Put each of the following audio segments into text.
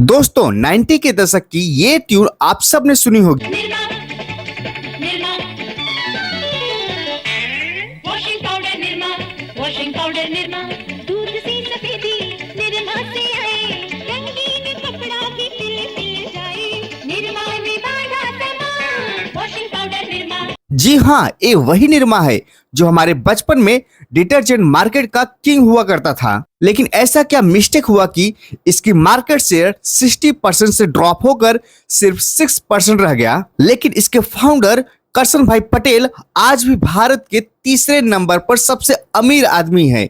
दोस्तों 90 के दशक की ये ट्यून आप सब ने सुनी होगी। Nirma Nirma washing powder Nirma washing powder Nirma दूध सी सफेदी निर्मा से आए रंगीन कपड़ा भी खिल जाए निर्मा में बांधा सामान वॉशिंग पाउडर निर्मा। जी हाँ, ये वही निरमा है जो हमारे बचपन में डिटर्जेंट मार्केट का किंग हुआ करता था। लेकिन ऐसा क्या मिस्टेक हुआ कि इसकी मार्केट शेयर 60% से ड्रॉप होकर सिर्फ 6% रह गया। लेकिन इसके फाउंडर करसन भाई पटेल आज भी भारत के तीसरे नंबर पर सबसे अमीर आदमी है।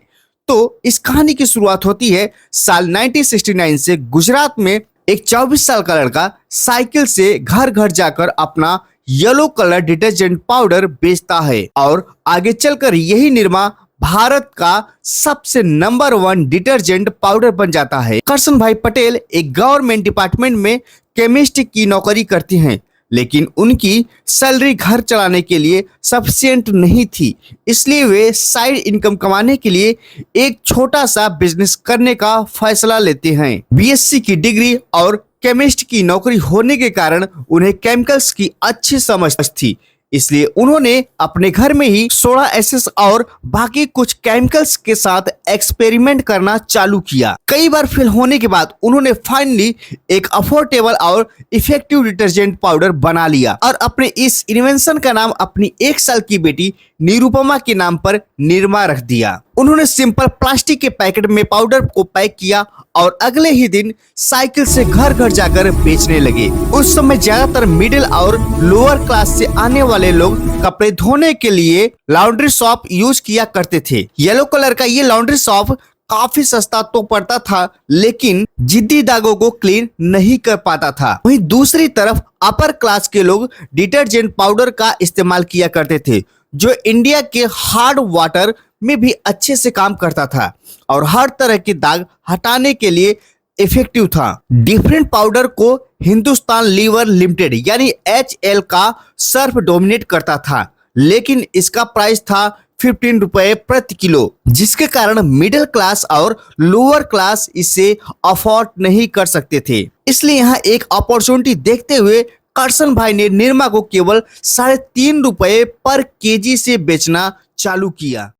तो इस कहानी की शुरुआत होती है साल 1969 से। गुजरात में एक 24 साल का लड़का साइकिल से घर घर जाकर अपना येलो कलर डिटर्जेंट पाउडर बेचता है और आगे चलकर यही निरमा भारत का सबसे नंबर 1 डिटर्जेंट पाउडर बन जाता है। करसन भाई पटेल एक गवर्नमेंट डिपार्टमेंट में केमिस्ट की नौकरी करती हैं, लेकिन उनकी सैलरी घर चलाने के लिए सफिशिएंट नहीं थी। इसलिए वे साइड इनकम कमाने के लिए एक छोटा सा बिजनेस करने का फैसला लेते हैं। बीएससी की डिग्री और केमिस्ट की नौकरी होने के कारण उन्हें केमिकल्स की अच्छी समझ थी। इसलिए उन्होंने अपने घर में ही सोडा एसेस और बाकी कुछ केमिकल्स के साथ एक्सपेरिमेंट करना चालू किया। कई बार फेल होने के बाद उन्होंने फाइनली एक अफोर्डेबल और इफेक्टिव डिटर्जेंट पाउडर बना लिया और अपने इस इन्वेंशन का नाम अपनी 1 साल की बेटी निरुपमा के नाम पर निरमा रख दिया। उन्होंने सिंपल प्लास्टिक के पैकेट में पाउडर को पैक किया और अगले ही दिन साइकिल से घर घर जाकर बेचने लगे। उस समय ज्यादातर मिडिल और लोअर क्लास से आने वाले लोग कपड़े धोने के लिए लॉन्ड्री शॉप यूज किया करते थे। येलो कलर का ये लॉन्ड्री शॉप काफी सस्ता तो पड़ता था, लेकिन जिद्दी दागों को क्लीन नहीं कर पाता था। वहीं दूसरी तरफ अपर क्लास के लोग डिटर्जेंट पाउडर का इस्तेमाल किया करते थे, जो इंडिया के हार्ड वाटर में भी अच्छे से काम करता था और हर तरह के दाग हटाने के लिए इफेक्टिव था। डिफरेंट पाउडर को हिंदुस्तान लीवर लिमिटेड यानी HL का सर्फ डोमिनेट करता था, लेकिन इसका प्राइस था 15 रुपए प्रति किलो, जिसके कारण मिडिल क्लास और लोअर क्लास इसे अफोर्ड नहीं कर सकते थे। इसलिए यहाँ एक अपॉर्चुनिटी देखते हुए करसन भाई ने निरमा को केवल 3.5 रुपए पर केजी से बेचना चालू किया।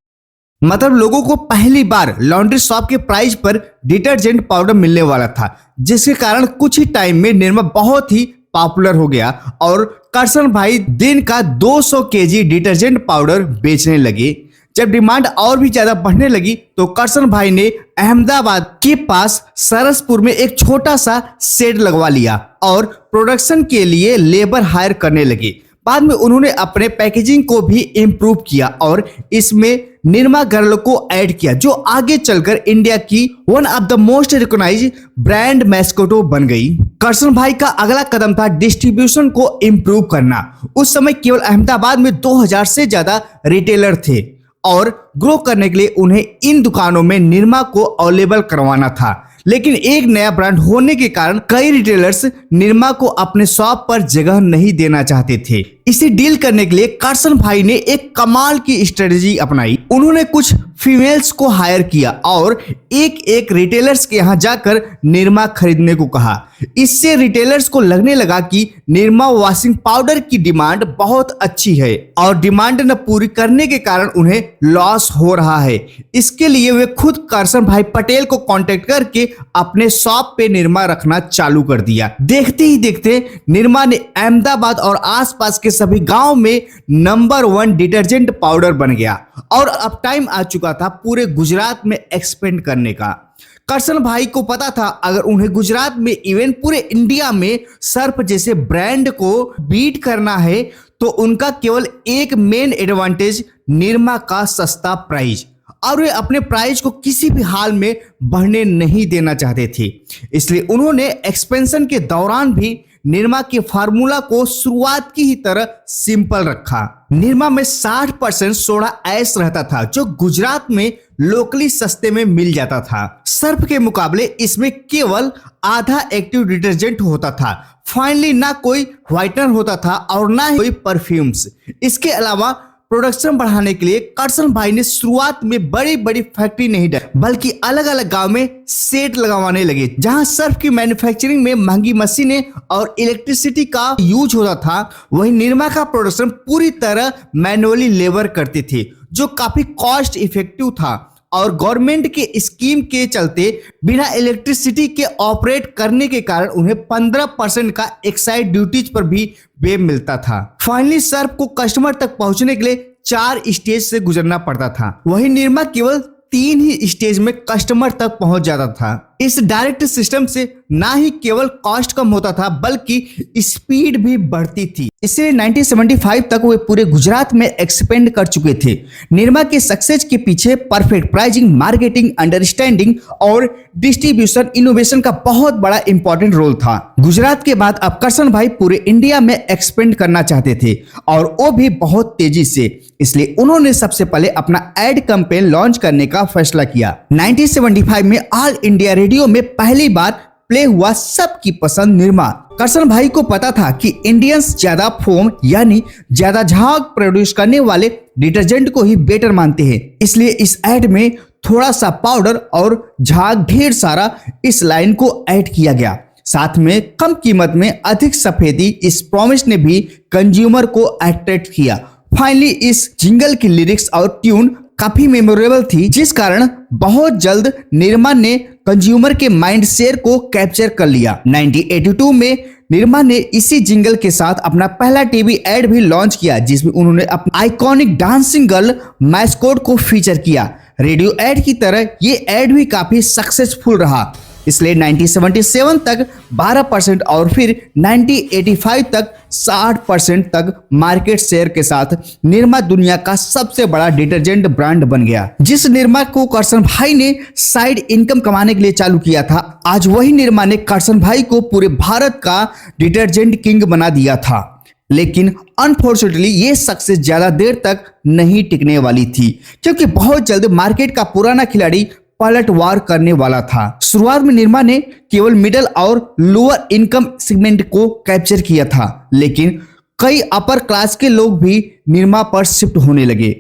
मतलब लोगों को पहली बार लॉन्ड्री शॉप के प्राइस पर डिटर्जेंट पाउडर मिलने वाला था, जिसके कारण कुछ ही टाइम में निरमा बहुत ही पॉपुलर हो गया और करसन भाई दिन का 200 केजी डिटर्जेंट पाउडर बेचने लगे। जब डिमांड और भी ज्यादा बढ़ने लगी तो करसन भाई ने अहमदाबाद के पास सरसपुर में एक छोटा सा शेड लगवा लिया और प्रोडक्शन के लिए लेबर हायर करने लगे। बाद में उन्होंने अपने पैकेजिंग को भी इम्प्रूव किया और इसमें निरमा गर्ल को ऐड किया, जो आगे चलकर इंडिया की one of the most recognised brand mascots बन गई। करसन भाई का अगला कदम था डिस्ट्रीब्यूशन को इम्प्रूव करना। उस समय केवल अहमदाबाद में 2000 से ज्यादा रिटेलर थे और ग्रो करने के लिए उन्हें इन दुकानों में निरमा को अवेलेबल करवाना था। लेकिन एक नया ब्रांड होने के कारण कई रिटेलर्स निरमा को अपने शॉप पर जगह नहीं देना चाहते थे। इसे डील करने के लिए करसन भाई ने एक कमाल की स्ट्रेटेजी अपनाई। उन्होंने कुछ फीमेल्स को हायर किया और एक एक रिटेलर्स के यहाँ जाकर निरमा खरीदने को कहा। इससे रिटेलर्स को लगने लगा कि निरमा वॉशिंग पाउडर की डिमांड बहुत अच्छी है और डिमांड न पूरी करने के कारण उन्हें लॉस हो रहा है। इसके लिए वे खुद करसन भाई पटेल को कांटेक्ट करके अपने शॉप पे निरमा रखना चालू कर दिया। देखते ही देखते निरमा ने अहमदाबाद और आसपास के सभी गांव में नंबर 1 डिटर्जेंट पाउडर बन गया और अब टाइम आ चुका था पूरे गुजरात में एक्सपेंड करने का। करसन भाई को पता था अगर उन्हें गुजरात में इवन पूरे इंडिया में सर्फ जैसे ब्रांड को बीट करना है तो उनका केवल एक मेन एडवांटेज निरमा का सस्ता प्राइस, और वे अपने प्राइस को किसी भी हाल में बढ़ने नहीं देना चाहते थे। इसलिए उन्होंने एक्सपेंशन के दौरान भी निरमा के फार्मूला को शुरुआत की ही तरह सिंपल रखा। निरमा में 60% सोडा ऐश रहता था, जो गुजरात में लोकली सस्ते में मिल जाता था। सर्फ के मुकाबले इसमें केवल आधा एक्टिव डिटर्जेंट होता था। फाइनली ना कोई व्हाइटनर होता था और ना ही कोई परफ्यूम्स। इसके अलावा प्रोडक्शन बढ़ाने के लिए करसन भाई ने शुरुआत में बड़ी बड़ी फैक्ट्री नहीं डाली, बल्कि अलग अलग गांव में सेट लगवाने लगे, जहां सर्फ की मैन्युफैक्चरिंग में महंगी मशीनें और इलेक्ट्रिसिटी का यूज होता था। वहीं निरमा का प्रोडक्शन पूरी तरह मैनुअली लेबर करते थे, जो काफी कॉस्ट इफेक्टिव था और गवर्नमेंट के स्कीम के चलते बिना इलेक्ट्रिसिटी के ऑपरेट करने के कारण उन्हें 15% का एक्साइज ड्यूटीज पर भी वेब मिलता था। फाइनली सर्फ को कस्टमर तक पहुंचने के लिए 4 स्टेज से गुजरना पड़ता था, वहीं निरमा केवल 3 ही स्टेज में कस्टमर तक पहुंच जाता था। इस डायरेक्ट सिस्टम से ना ही केवल कॉस्ट कम होता था बल्कि स्पीड भी बढ़ती थी। इसलिए 1975 तक वे पूरे गुजरात में एक्सपेंड कर चुके थे। निरमा के सक्सेस के पीछे परफेक्ट प्राइसिंग, मार्केटिंग, अंडरस्टैंडिंग और डिस्ट्रीब्यूशन इनोवेशन का बहुत बड़ा इंपॉर्टेंट रोल था। गुजरात के बाद अब करसन भाई पूरे इंडिया में एक्सपेंड करना चाहते थे और वो भी बहुत तेजी से। इसलिए उन्होंने सबसे पहले अपना एड कैंपेन लॉन्च करने का फैसला किया। 1975 में ऑल इंडिया रेडियो में पहली बार प्ले हुआ सबकी पसंद निरमा। करसन भाई को पता था कि इंडियंस ज्यादा फोम यानी ज्यादा झाग प्रोड्यूस करने वाले डिटर्जेंट को ही बेटर मानते हैं, इसलिए इस ऐड में थोड़ा सा पाउडर और झाग ढेर सारा इस लाइन को ऐड किया गया। साथ में कम कीमत में अधिक सफेदी, इस प्रॉमिस ने भी कंज्यूमर को अट्रैक्ट किया। फाइनली इस जिंगल की लिरिक्स और ट्यून काफी मेमोरेबल थी, जिस कारण बहुत जल्द निरमा ने कंज्यूमर के माइंड शेयर को कैप्चर कर लिया। 1982 में निरमा ने इसी जिंगल के साथ अपना पहला टीवी एड भी लॉन्च किया, जिसमें उन्होंने अपने आइकॉनिक डांसिंग गर्ल मैस्कोट को फीचर किया। रेडियो एड की तरह ये एड भी काफी सक्सेसफुल रहा, इसलिए 1977 तक 12% और फिर 1985 तक 60% तक मार्केट शेयर के साथ निरमा दुनिया का सबसे बड़ा डिटर्जेंट ब्रांड बन गया। जिस निरमा को करसन भाई ने साइड इनकम कमाने के लिए चालू किया था, आज वही निरमा ने करसन भाई को पूरे भारत का डिटर्जेंट किंग बना दिया था। लेकिन अनफॉर्चुनेटली ये सक्सेस ज्यादा देर तक नहीं टिकने वाली थी, क्योंकि बहुत जल्द मार्केट का पुराना खिलाड़ी पलटवार करने वाला था। शुरुआत में निरमा ने केवल मिडिल और लोअर इनकम सेगमेंट को कैप्चर किया था, लेकिन कई अपर क्लास के लोग भी निरमा पर शिफ्ट होने लगे।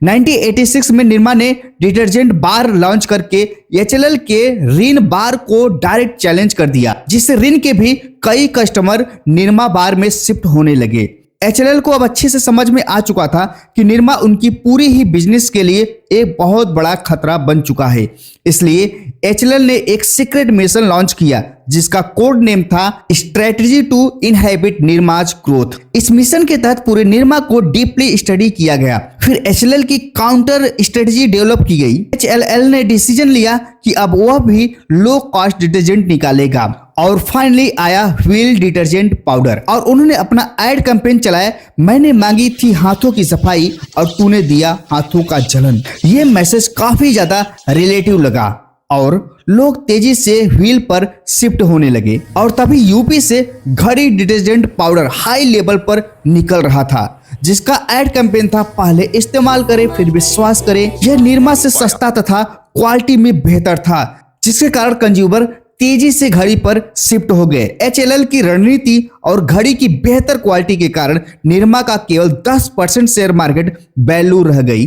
1986 में निरमा ने डिटर्जेंट बार लॉन्च करके एचएलएल के रिन बार को डायरेक्ट चैलेंज कर दिया, जिससे रिन के भी कई कस्टमर निरमा बार में शिफ्ट होने लगे। एचएलएल को अब अच्छे से समझ में आ चुका था कि निरमा उनकी पूरी ही बिजनेस के लिए एक बहुत बड़ा खतरा बन चुका है। इसलिए एचएलएल ने एक सीक्रेट मिशन लॉन्च किया, जिसका कोड नेम था स्ट्रेटजी टू इनहेबिट निरमाज ग्रोथ। इस मिशन के तहत पूरे निरमा को डीपली स्टडी किया गया, फिर एचएलएल की काउंटर स्ट्रेटजी डेवलप की गई। एचएलएल ने डिसीजन लिया कि अब वह भी लो कॉस्ट डिटर्जेंट निकालेगा और फाइनली आया व्हील डिटर्जेंट पाउडर और उन्होंने अपना एड कैंपेन चलाया, मैंने मांगी थी हाथों की सफाई और तूने दिया हाथों का जलन। ये मैसेज काफी ज्यादा रिलेटिव लगा और लोग तेजी से व्हील पर शिफ्ट होने लगे और तभी यूपी से घड़ी डिटर्जेंट पाउडर हाई लेवल पर निकल रहा था, जिसका एड कैंपेन था पहले इस्तेमाल करें फिर विश्वास करें। यह निरमा से सस्ता तथा क्वालिटी में बेहतर था, जिसके कारण कंज्यूमर तेजी से घड़ी पर शिफ्ट हो गए। एचएलएल की रणनीति और घड़ी की बेहतर क्वालिटी के कारण निरमा का केवल 10% शेयर मार्केट वैल्यू रह गई।